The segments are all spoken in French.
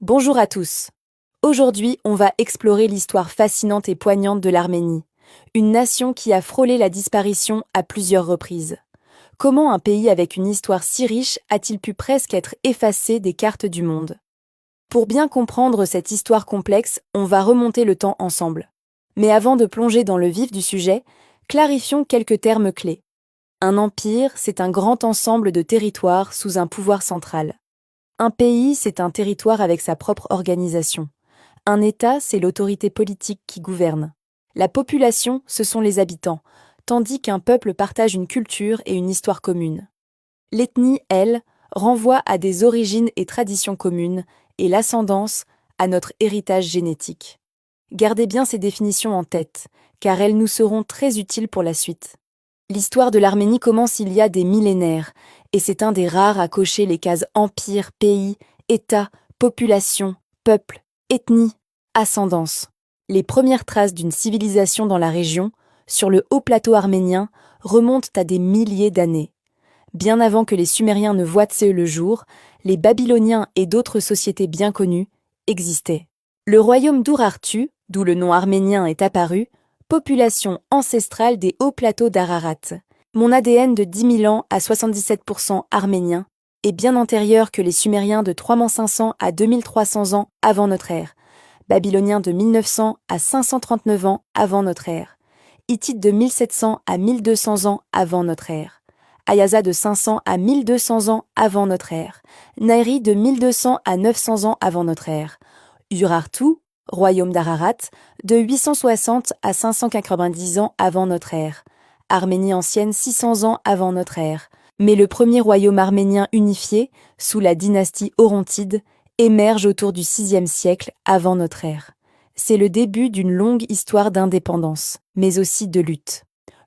Bonjour à tous. Aujourd'hui, on va explorer l'histoire fascinante et poignante de l'Arménie, une nation qui a frôlé la disparition à plusieurs reprises. Comment un pays avec une histoire si riche a-t-il pu presque être effacé des cartes du monde? Pour bien comprendre cette histoire complexe, on va remonter le temps ensemble. Mais avant de plonger dans le vif du sujet, clarifions quelques termes clés. Un empire, c'est un grand ensemble de territoires sous un pouvoir central. Un pays, c'est un territoire avec sa propre organisation. Un État, c'est l'autorité politique qui gouverne. La population, ce sont les habitants, tandis qu'un peuple partage une culture et une histoire commune. L'ethnie, elle, renvoie à des origines et traditions communes, et l'ascendance à notre héritage génétique. Gardez bien ces définitions en tête, car elles nous seront très utiles pour la suite. L'histoire de l'Arménie commence il y a des millénaires, et c'est un des rares à cocher les cases empire, pays, État, population, peuple, ethnie, ascendance. Les premières traces d'une civilisation dans la région, sur le haut plateau arménien, remontent à des milliers d'années. Bien avant que les Sumériens ne voient le jour, les Babyloniens et d'autres sociétés bien connues existaient. Le royaume d'Urartu, d'où le nom arménien est apparu, population ancestrale des hauts plateaux d'Ararat. Mon ADN de 10 000 ans à 77% arménien est bien antérieur que les Sumériens de 3500 à 2300 ans avant notre ère, Babyloniens de 1900 à 539 ans avant notre ère, Hittites de 1700 à 1200 ans avant notre ère, Ayaza de 500 à 1200 ans avant notre ère, Nairi de 1200 à 900 ans avant notre ère, Urartu, royaume d'Ararat, de 860 à 590 ans avant notre ère, Arménie ancienne 600 ans avant notre ère, mais le premier royaume arménien unifié, sous la dynastie Orontide, émerge autour du VIe siècle avant notre ère. C'est le début d'une longue histoire d'indépendance, mais aussi de lutte.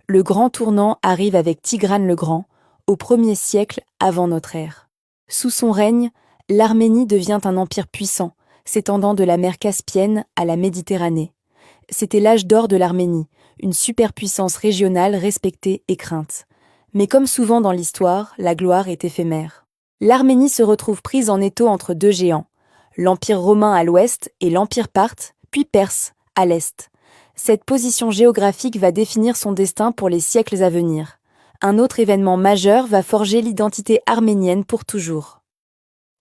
Le grand tournant arrive avec Tigrane le Grand, au 1er siècle avant notre ère. Sous son règne, l'Arménie devient un empire puissant, s'étendant de la mer Caspienne à la Méditerranée. C'était l'âge d'or de l'Arménie, une superpuissance régionale respectée et crainte. Mais comme souvent dans l'histoire, la gloire est éphémère. L'Arménie se retrouve prise en étau entre deux géants, l'Empire romain à l'ouest et l'Empire parthe, puis perse, à l'est. Cette position géographique va définir son destin pour les siècles à venir. Un autre événement majeur va forger l'identité arménienne pour toujours.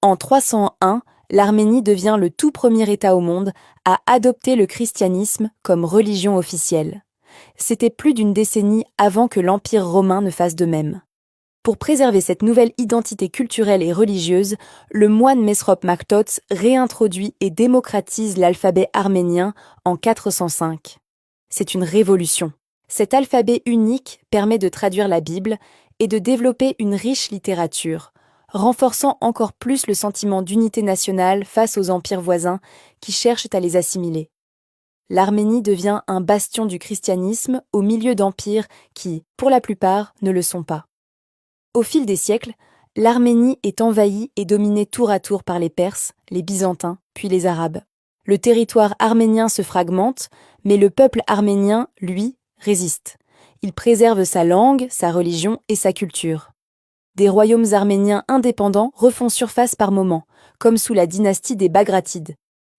En 301, l'Arménie devient le tout premier État au monde à adopter le christianisme comme religion officielle. C'était plus d'une décennie avant que l'Empire romain ne fasse de même. Pour préserver cette nouvelle identité culturelle et religieuse, le moine Mesrop Maktots réintroduit et démocratise l'alphabet arménien en 405. C'est une révolution. Cet alphabet unique permet de traduire la Bible et de développer une riche littérature, renforçant encore plus le sentiment d'unité nationale face aux empires voisins qui cherchent à les assimiler. L'Arménie devient un bastion du christianisme au milieu d'empires qui, pour la plupart, ne le sont pas. Au fil des siècles, l'Arménie est envahie et dominée tour à tour par les Perses, les Byzantins, puis les Arabes. Le territoire arménien se fragmente, mais le peuple arménien, lui, résiste. Il préserve sa langue, sa religion et sa culture. Des royaumes arméniens indépendants refont surface par moments, comme sous la dynastie des Bagratides.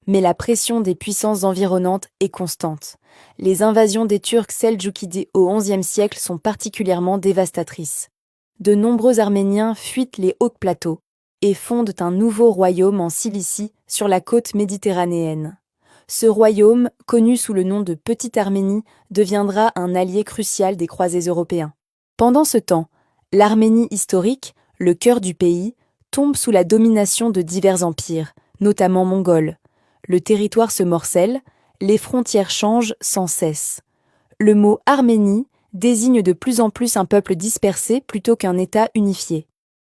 Mais la pression des puissances environnantes est constante. Les invasions des Turcs seldjoukides au XIe siècle sont particulièrement dévastatrices. De nombreux Arméniens fuient les hauts plateaux et fondent un nouveau royaume en Cilicie sur la côte méditerranéenne. Ce royaume, connu sous le nom de Petite Arménie, deviendra un allié crucial des croisés européens. Pendant ce temps, l'Arménie historique, le cœur du pays, tombe sous la domination de divers empires, notamment mongols. Le territoire se morcelle, les frontières changent sans cesse. Le mot Arménie désigne de plus en plus un peuple dispersé plutôt qu'un État unifié.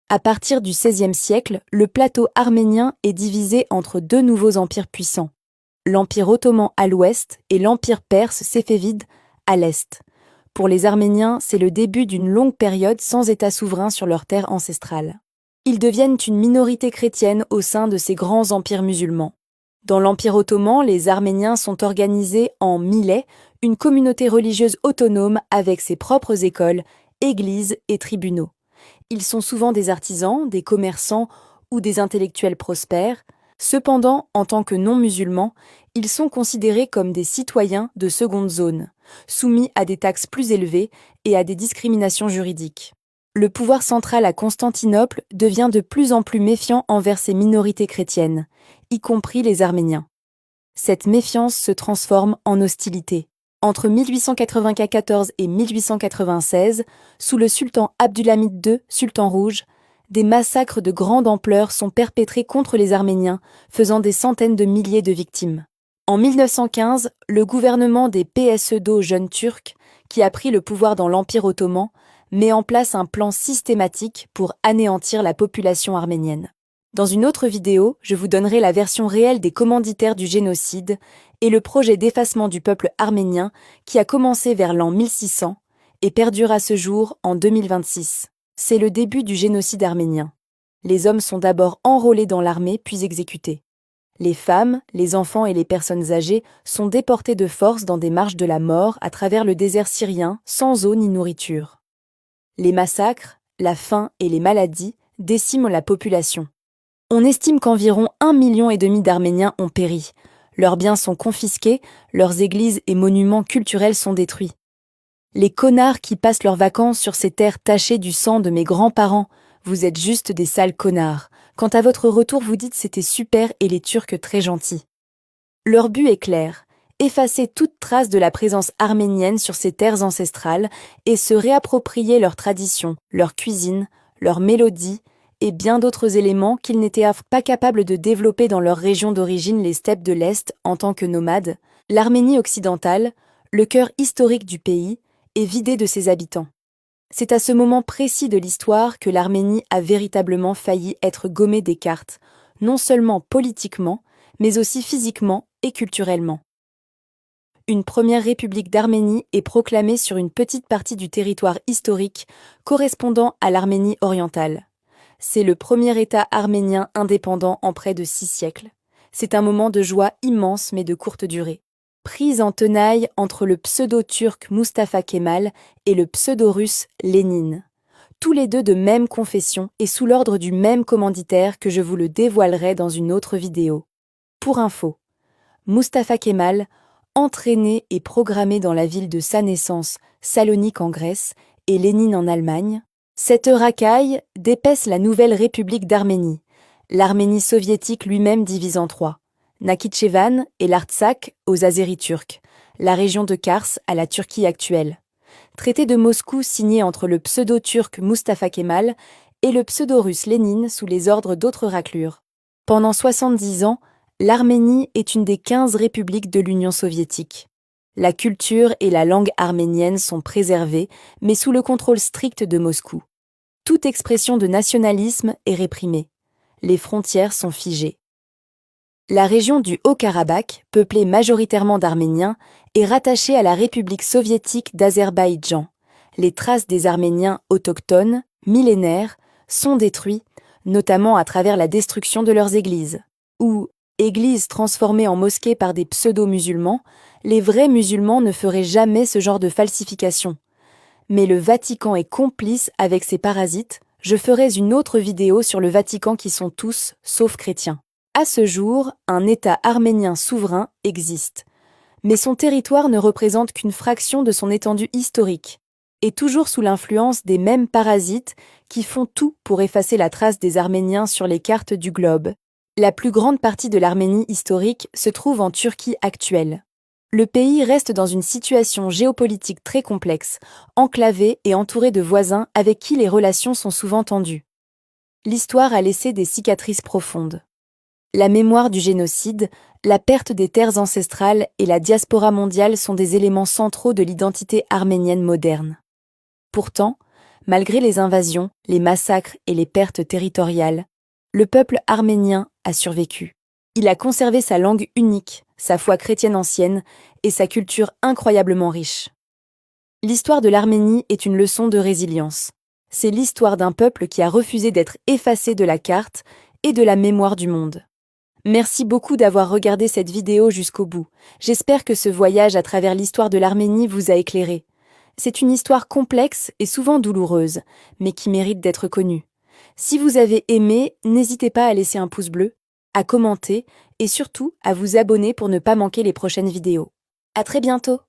À partir du XVIe siècle, le plateau arménien est divisé entre deux nouveaux empires puissants, l'Empire ottoman à l'ouest et l'Empire perse séfévide à l'est. Pour les Arméniens, c'est le début d'une longue période sans État souverain sur leur terre ancestrale. Ils deviennent une minorité chrétienne au sein de ces grands empires musulmans. Dans l'Empire ottoman, les Arméniens sont organisés en millets, une communauté religieuse autonome avec ses propres écoles, églises et tribunaux. Ils sont souvent des artisans, des commerçants ou des intellectuels prospères. Cependant, en tant que non-musulmans, ils sont considérés comme des citoyens de seconde zone, soumis à des taxes plus élevées et à des discriminations juridiques. Le pouvoir central à Constantinople devient de plus en plus méfiant envers ces minorités chrétiennes, y compris les Arméniens. Cette méfiance se transforme en hostilité. Entre 1894 et 1896, sous le sultan Abdulhamid II, sultan rouge, des massacres de grande ampleur sont perpétrés contre les Arméniens, faisant des centaines de milliers de victimes. En 1915, le gouvernement des PSEDO jeunes turcs, qui a pris le pouvoir dans l'Empire ottoman, met en place un plan systématique pour anéantir la population arménienne. Dans une autre vidéo, je vous donnerai la version réelle des commanditaires du génocide et le projet d'effacement du peuple arménien qui a commencé vers l'an 1600 et perdure à ce jour en 2026. C'est le début du génocide arménien. Les hommes sont d'abord enrôlés dans l'armée puis exécutés. Les femmes, les enfants et les personnes âgées sont déportés de force dans des marches de la mort à travers le désert syrien sans eau ni nourriture. Les massacres, la faim et les maladies déciment la population. On estime qu'environ 1,5 million d'Arméniens ont péri. Leurs biens sont confisqués, leurs églises et monuments culturels sont détruits. Les connards qui passent leurs vacances sur ces terres tachées du sang de mes grands-parents, vous êtes juste des sales connards. Quant à votre retour, vous dites c'était super et les Turcs très gentils. Leur but est clair, effacer toute trace de la présence arménienne sur ces terres ancestrales et se réapproprier leurs traditions, leur cuisine, leurs mélodies et bien d'autres éléments qu'ils n'étaient pas capables de développer dans leur région d'origine, les steppes de l'Est, en tant que nomades. L'Arménie occidentale, le cœur historique du pays, est vidée de ses habitants. C'est à ce moment précis de l'histoire que l'Arménie a véritablement failli être gommée des cartes, non seulement politiquement, mais aussi physiquement et culturellement. Une première république d'Arménie est proclamée sur une petite partie du territoire historique correspondant à l'Arménie orientale. C'est le premier État arménien indépendant en près de 6 siècles. C'est un moment de joie immense mais de courte durée. Prise en tenaille entre le pseudo-turc Mustafa Kemal et le pseudo-russe Lénine. Tous les deux de même confession et sous l'ordre du même commanditaire que je vous le dévoilerai dans une autre vidéo. Pour info, Mustafa Kemal, entraîné et programmé dans la ville de sa naissance, Salonique en Grèce, et Lénine en Allemagne, cette racaille dépaisse la nouvelle République d'Arménie, l'Arménie soviétique lui-même divise en 3. Nakhitchevan et l'Artsakh aux Azéris turcs, la région de Kars à la Turquie actuelle. Traité de Moscou signé entre le pseudo-turc Mustafa Kemal et le pseudo-russe Lénine sous les ordres d'autres raclures. Pendant 70 ans, l'Arménie est une des 15 républiques de l'Union soviétique. La culture et la langue arménienne sont préservées, mais sous le contrôle strict de Moscou. Toute expression de nationalisme est réprimée. Les frontières sont figées. La région du Haut-Karabakh, peuplée majoritairement d'Arméniens, est rattachée à la République soviétique d'Azerbaïdjan. Les traces des Arméniens autochtones, millénaires, sont détruites, notamment à travers la destruction de leurs églises. Ou, églises transformées en mosquées par des pseudo-musulmans, les vrais musulmans ne feraient jamais ce genre de falsification. Mais le Vatican est complice avec ces parasites. Je ferai une autre vidéo sur le Vatican qui sont tous, sauf chrétiens. À ce jour, un État arménien souverain existe. Mais son territoire ne représente qu'une fraction de son étendue historique, et toujours sous l'influence des mêmes parasites qui font tout pour effacer la trace des Arméniens sur les cartes du globe. La plus grande partie de l'Arménie historique se trouve en Turquie actuelle. Le pays reste dans une situation géopolitique très complexe, enclavé et entouré de voisins avec qui les relations sont souvent tendues. L'histoire a laissé des cicatrices profondes. La mémoire du génocide, la perte des terres ancestrales et la diaspora mondiale sont des éléments centraux de l'identité arménienne moderne. Pourtant, malgré les invasions, les massacres et les pertes territoriales, le peuple arménien a survécu. Il a conservé sa langue unique, sa foi chrétienne ancienne et sa culture incroyablement riche. L'histoire de l'Arménie est une leçon de résilience. C'est l'histoire d'un peuple qui a refusé d'être effacé de la carte et de la mémoire du monde. Merci beaucoup d'avoir regardé cette vidéo jusqu'au bout. J'espère que ce voyage à travers l'histoire de l'Arménie vous a éclairé. C'est une histoire complexe et souvent douloureuse, mais qui mérite d'être connue. Si vous avez aimé, n'hésitez pas à laisser un pouce bleu. à commenter et surtout à vous abonner pour ne pas manquer les prochaines vidéos. À très bientôt!